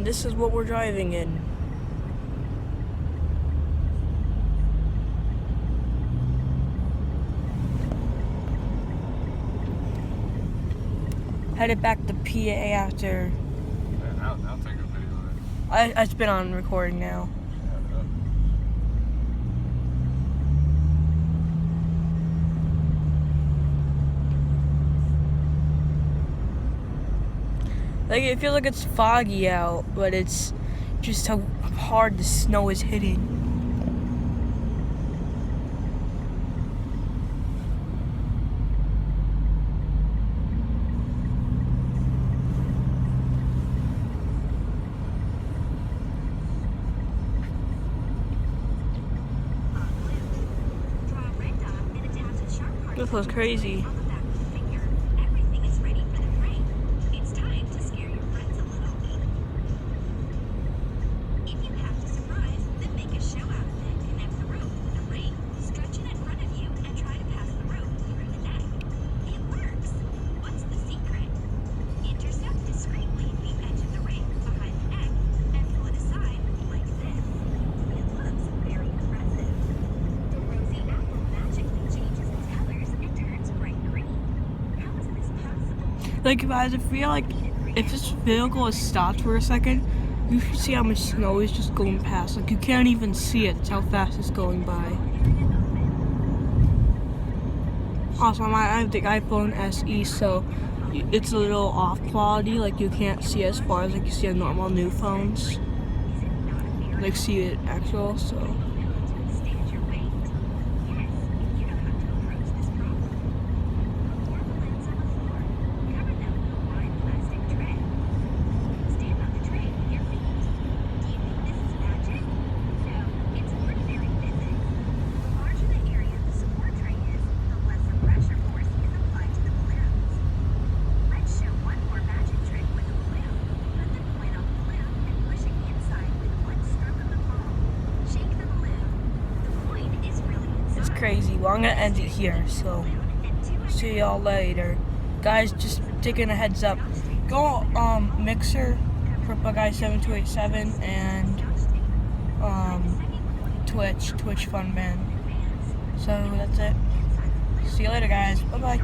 and this is what we're driving in. Headed back to PA after. Yeah, now take a video of it. It's been on recording now. Like, it feels like it's foggy out, but it's just how hard the snow is hitting. This was crazy. Like, guys, I feel like if this vehicle is stopped for a second, you should see how much snow is just going past. Like, you can't even see it. It's how fast it's going by. Also, I have the iPhone SE, so it's a little off quality. Like, you can't see as far as like you see on normal new phones. Like, see it actual, so. Crazy. Well, I'm gonna end it here, so see y'all later, guys. Just taking a heads up, go Mixer, Purple Guy 7287, and Twitch Fun Man. So that's it. See you later, guys. Bye bye.